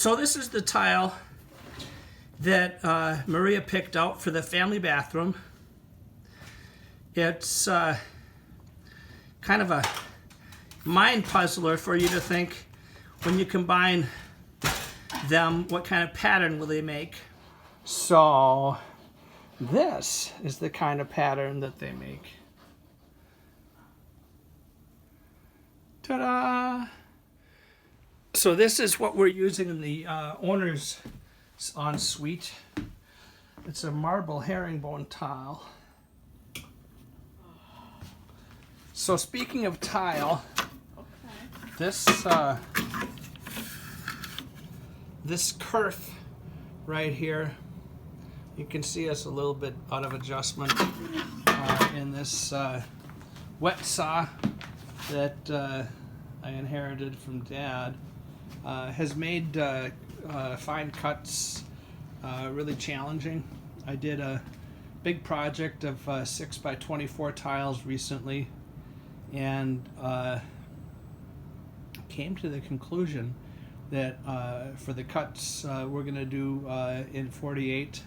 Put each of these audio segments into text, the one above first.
So this is the tile that Maria picked out for the family bathroom. It's kind of a mind puzzler for you to think when you combine them, what kind of pattern will they make? So this is the kind of pattern that they make. Ta-da! So this is what we're using in the owner's ensuite. It's a marble herringbone tile. So speaking of tile, this kerf right here, you can see it's a little bit out of adjustment in this wet saw that I inherited from Dad. Has made fine cuts really challenging. I did a big project of 6x24 tiles recently, and came to the conclusion that for the cuts we're going to do in 48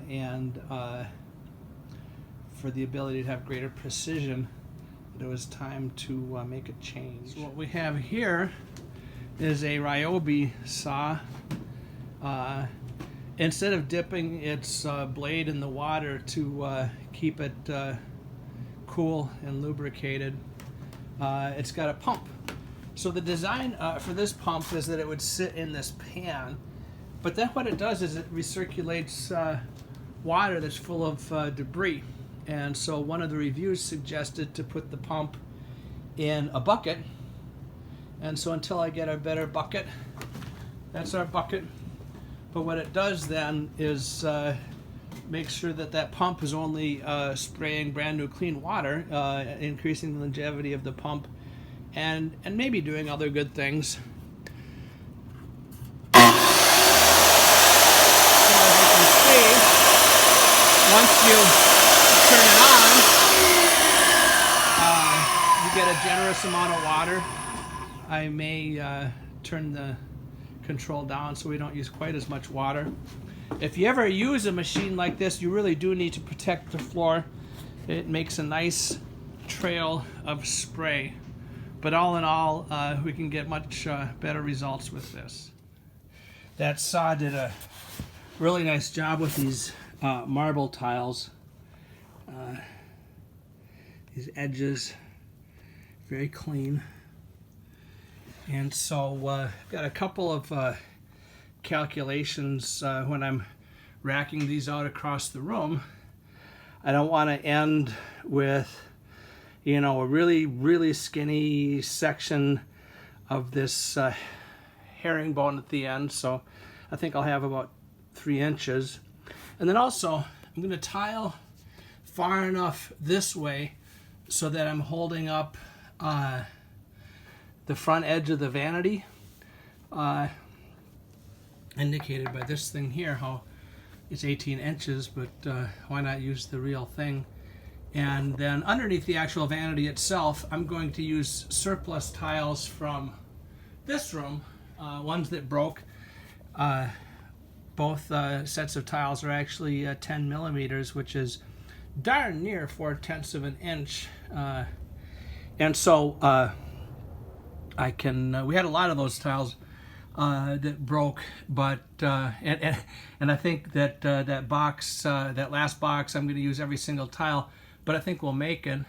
and for the ability to have greater precision, that it was time to make a change. So what we have here is a Ryobi saw. Instead of dipping its blade in the water to keep it cool and lubricated, it's got a pump. So the design for this pump is that it would sit in this pan, but then what it does is it recirculates water that's full of debris. And so one of the reviews suggested to put the pump in a bucket. And so until I get a better bucket, that's our bucket. But what it does then is make sure that that pump is only spraying brand new clean water, increasing the longevity of the pump, and maybe doing other good things. So as you can see, once you turn it on, you get a generous amount of water. I may turn the control down so we don't use quite as much water. If you ever use a machine like this, you really do need to protect the floor. It makes a nice trail of spray. But all in all, we can get much better results with this. That saw did a really nice job with these marble tiles. These edges, very clean. And so I've got a couple of calculations when I'm racking these out across the room. I don't want to end with, you know, a really skinny section of this herringbone at the end. So I think I'll have about 3 inches. And then also I'm going to tile far enough this way so that I'm holding up the front edge of the vanity, indicated by this thing here, how it's 18 inches, but why not use the real thing? And then underneath the actual vanity itself, I'm going to use surplus tiles from this room, ones that broke. Both sets of tiles are actually 10 millimeters, which is darn near 4/10 of an inch. And so I can, we had a lot of those tiles that broke, but, and I think that that box, that last box, I'm going to use every single tile, but I think we'll make it.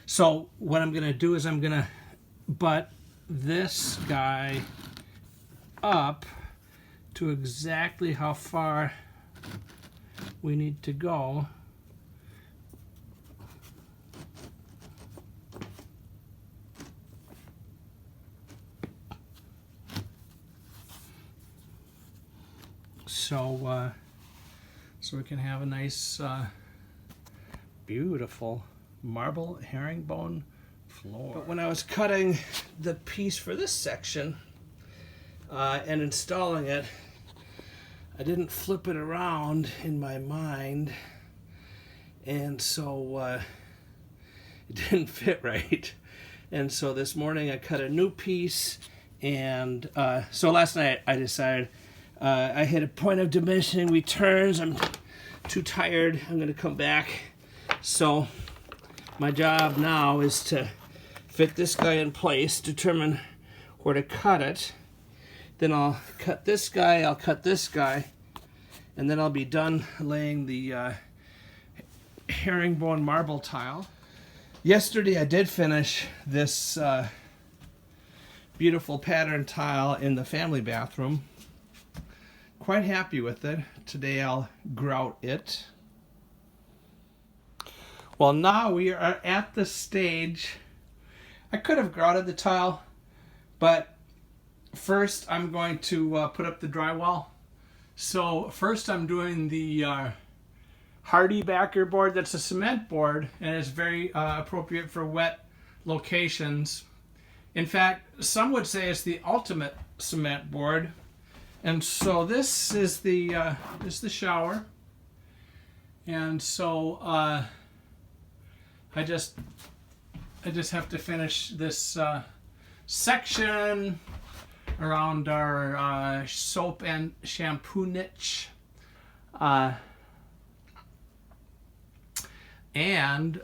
So what I'm going to do is I'm going to butt this guy up to exactly how far we need to go. So we can have a nice, beautiful marble herringbone floor. But when I was cutting the piece for this section and installing it, I didn't flip it around in my mind, and so it didn't fit right. And so this morning I cut a new piece And so last night I decided I hit a point of diminishing returns. I'm too tired. I'm going to come back. So my job now is to fit this guy in place, determine where to cut it. Then I'll cut this guy, I'll cut this guy, and then I'll be done laying the herringbone marble tile. Yesterday I did finish this beautiful pattern tile in the family bathroom. Quite happy with it. Today I'll grout it. Well, now we are at the stage. I could have grouted the tile, but first I'm going to put up the drywall. So first I'm doing the Hardy backer board. That's a cement board, and it's very appropriate for wet locations. In fact, some would say it's the ultimate cement board. And so this is the shower. And so I just have to finish this section around our soap and shampoo niche. And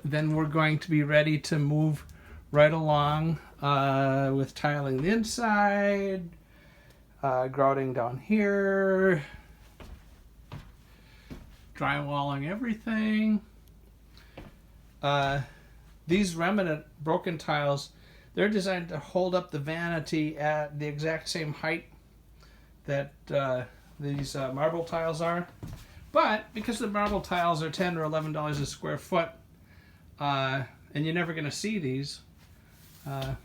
then we're going to be ready to move right along with tiling the inside, grouting down here, drywalling everything. These remnant broken tiles, they're designed to hold up the vanity at the exact same height that these marble tiles are. But because the marble tiles are $10 or $11 a square foot, and you're never going to see these, a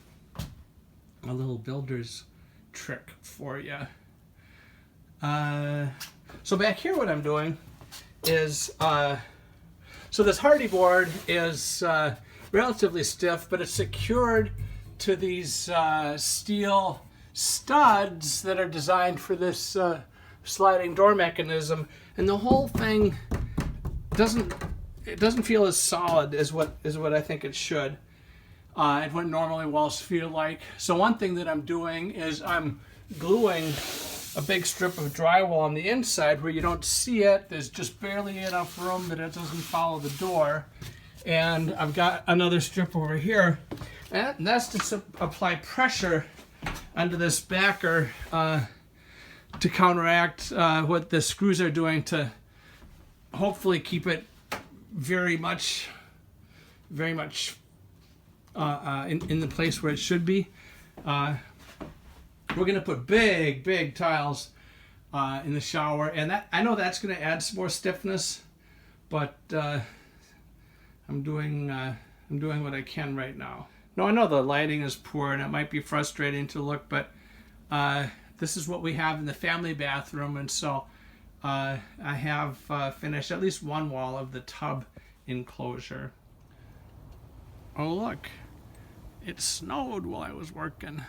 little builder's trick for you. So back here what I'm doing is, so this Hardy board is relatively stiff, but it's secured to these steel studs that are designed for this sliding door mechanism, and the whole thing doesn't feel as solid as what I think it should. And what normally walls feel like. So one thing that I'm doing is I'm gluing a big strip of drywall on the inside where you don't see it. There's just barely enough room that it doesn't follow the door. And I've got another strip over here, and that's to apply pressure onto this backer to counteract what the screws are doing to hopefully keep it very much in the place where it should be. We're going to put big tiles in the shower, and that, I know that's going to add some more stiffness, but I'm doing what I can right now. No, I know the lighting is poor and it might be frustrating to look, but this is what we have in the family bathroom, and so I have finished at least one wall of the tub enclosure. Oh look, it snowed while I was working.